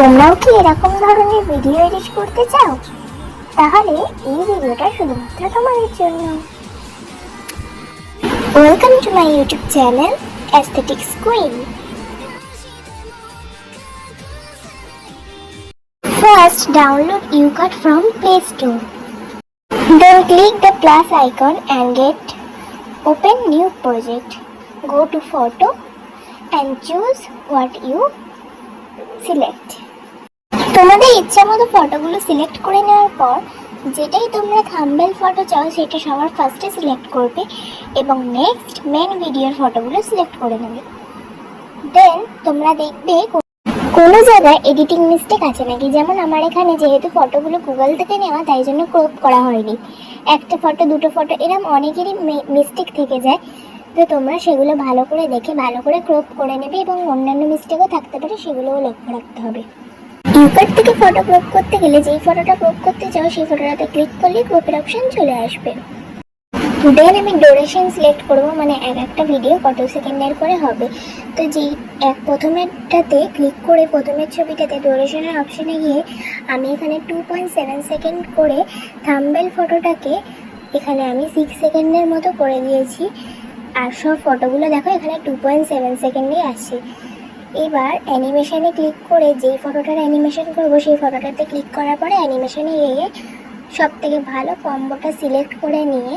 তোমরাও কি এরকম ধরনের ভিডিও এডিট করতে চাও? তাহলে এই ভিডিওটা শুধুমাত্র তোমাদের জন্য। Welcome to my YouTube channel Aesthetics Queen. First, download UCut from Play Store. Then click the plus icon and get open new project. Go to photo and choose what you select. তোমাদের ইচ্ছা মতো ফটোগুলো select করে নেওয়ার পর যেটাই তোমরা thumbnail photo চাও সেটা সবার ফার্স্টে সিলেক্ট করবে এবং নেক্সট মেন ভিডিওর ফটোগুলো সিলেক্ট করে নেবে। দেন তোমরা দেখবে কোনো জায়গায় এডিটিং মিস্টেক আছে নাকি। যেমন আমার এখানে যেহেতু ফটোগুলো গুগল থেকে নেওয়া তাই জন্য ক্রপ করা হয়নি, একটা ফটো দুটো ফটো এরকম অনেকেরই মিস্টেক থেকে যায়। তো তোমরা সেগুলো ভালো করে দেখে ভালো করে ক্রপ করে নেবে এবং অন্যান্য মিস্টেকও থাকতে পারে সেগুলোও লক্ষ্য রাখতে হবে। ইউকাট থেকে ফটো ক্রপ করতে গেলে যেই ফটোটা ক্রপ করতে চাও সেই ফটোটাতে ক্লিক করলে ক্রপের অপশন চলে আসবে। দেন আমি ডিউরেশন সিলেক্ট করবো, মানে একটা ভিডিও কত সেকেন্ডের করে হবে। তো যেই প্রথমেরটাতে ক্লিক করে প্রথমের ছবিটাতে ডিউরেশনের অপশানে গিয়ে আমি এখানে 2.7 সেকেন্ড করে থাম্বনেল ফটোটাকে এখানে আমি 6 সেকেন্ডের মতো করে দিয়েছি। আর সব ফটোগুলো দেখো এখানে 2.7 সেকেন্ডেই আসছে। এবার অ্যানিমেশানে ক্লিক করে যেই ফটোটার অ্যানিমেশন করবো সেই ফটোটাতে ক্লিক করার পরে অ্যানিমেশানে গিয়ে সব থেকে ভালো কম্বোটা সিলেক্ট করে নিয়ে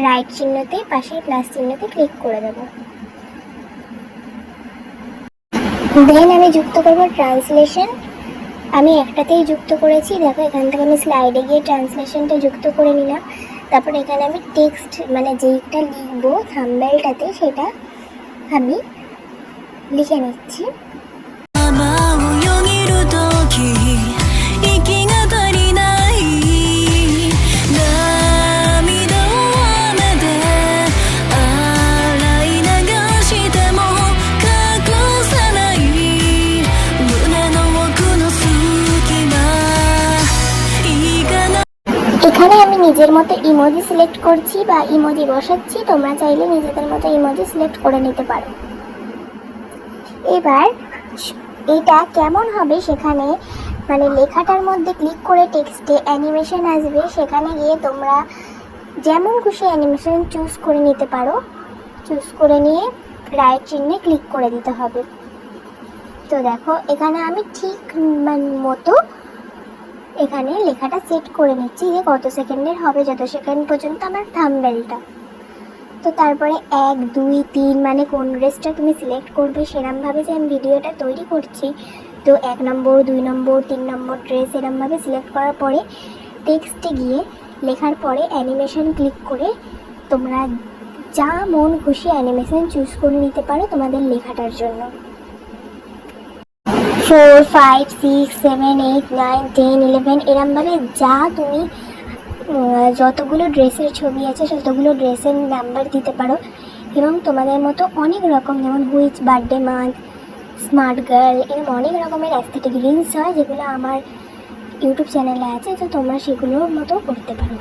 রাইট চিহ্নতে পাশে প্লাস চিহ্নতে ক্লিক করে দেব। দেন আমি যুক্ত করব ট্রান্সলেশন। আমি একটাতেই যুক্ত করেছি, দেখো এখান থেকে আমি স্লাইডে গিয়ে ট্রান্সলেশনটা যুক্ত করে নিলাম। তারপর এখানে আমি টেক্সট মানে যেইটা লিখবো থাম্বনেলটাতে সেটা আমি লিখে নিচ্ছি। এখানে আমি নিজের মতো ইমোজি সিলেক্ট করছি বা ইমোজি বসাচ্ছি, তোমরা চাইলে নিজেদের মতো ইমোজি সিলেক্ট করে নিতে পারো। এবার এটা কেমন হবে সেখানে মানে লেখাটার মধ্যে ক্লিক করে টেক্সটে অ্যানিমেশন আসবে, সেখানে গিয়ে তোমরা যেমন খুশি অ্যানিমেশন চুজ করে নিতে পারো। চুজ করে নিয়ে রাইট চিহ্নে ক্লিক করে দিতে হবে। তো দেখো এখানে আমি ঠিক মতো এখানে লেখাটা সেট করে নিচ্ছি যে কত সেকেন্ডের হবে, যত সেকেন্ড পর্যন্ত আমার থাম্বনেলটা। তো তারপরে 1 2 3 মানে কোন ড্রেসটা তুমি সিলেক্ট করবে সেরমভাবে যে আমি ভিডিওটা তৈরি করছি। তো 1 নম্বর 2 নম্বর 3 নম্বর ড্রেস এরমভাবে সিলেক্ট করার পরে টেক্সটে গিয়ে লেখার পরে অ্যানিমেশন ক্লিক করে তোমরা যা মন খুশি অ্যানিমেশন চুজ করে নিতে পারো তোমাদের লেখাটার জন্য। 4 5 6 7 8 9 10 11 এরমভাবে যা তুমি যতগুলো ড্রেসের ছবি আছে ততগুলো ড্রেসের নাম্বার দিতে পারো। এবং তোমাদের মতো অনেক রকম যেমন which birthday month, smart girl এরকম অনেক রকমের অ্যাস্থেটিক রিলস হয় যেগুলো আমার ইউটিউব চ্যানেলে আছে, তো তোমরা সেগুলোর মতো করতে পারো।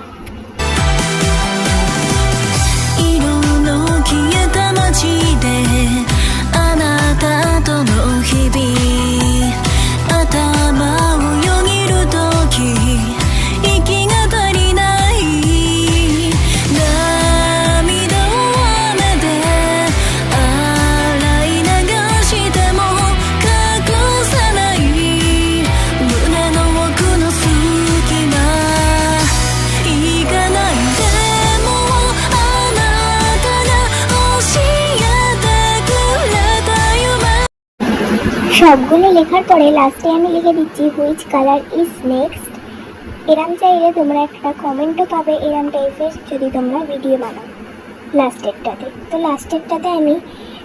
সবগুলো লেখার পরে লাস্টে আমি লিখে দিচ্ছি হুইচ কালার ইজ নেক্সট। এরম চাইলে তোমরা একটা কমেন্টও পাবে এরম টাইপের যদি তোমরা ভিডিও বানাও লাস্টেরটাতে। তো লাস্টেরটাতে আমি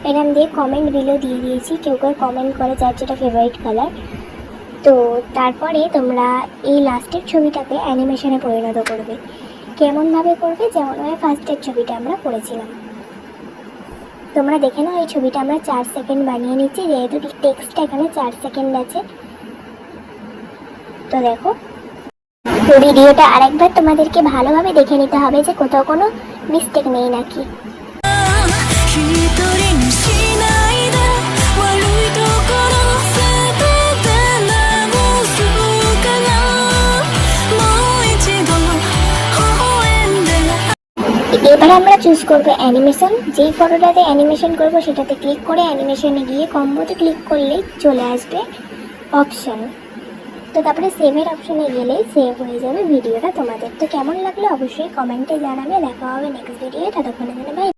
এরম দিয়ে কমেন্ট বিলো দিয়ে দিয়েছি, কেউ কেউ কমেন্ট করে যার যেটা ফেভারিট কালার। তো তারপরে তোমরা এই লাস্টের ছবিটাকে অ্যানিমেশনে পরিণত করবে। কেমনভাবে করবে, যেমনভাবে ফার্স্টের ছবিটা আমরা করেছিলাম। তোমরা দেখে নাও এই ছবিটা আমরা 4 সেকেন্ড বানিয়ে নিচ্ছি, যেহেতু টেক্সটটা এখানে 4 সেকেন্ড আছে। তো দেখো ভিডিওটা আরেকবার তোমাদেরকে ভালোভাবে দেখে নিতে হবে যে কোথাও কোনো মিস্টেক নেই নাকি। এবার আমরা চুজ করবো অ্যানিমেশন। যেই ফটোটাতে অ্যানিমেশন করব সেটাতে ক্লিক করে অ্যানিমেশনে গিয়ে কম্বোতে ক্লিক করলেই চলে আসবে অপশান। তো তারপরে সেভের অপশানে গেলেই সেভ হয়ে যাবে ভিডিওটা তোমাদের। তো কেমন লাগলো অবশ্যই কমেন্টে জানাবে। দেখা হবে নেক্সট ভিডিও, ততক্ষণের জন্য বাই।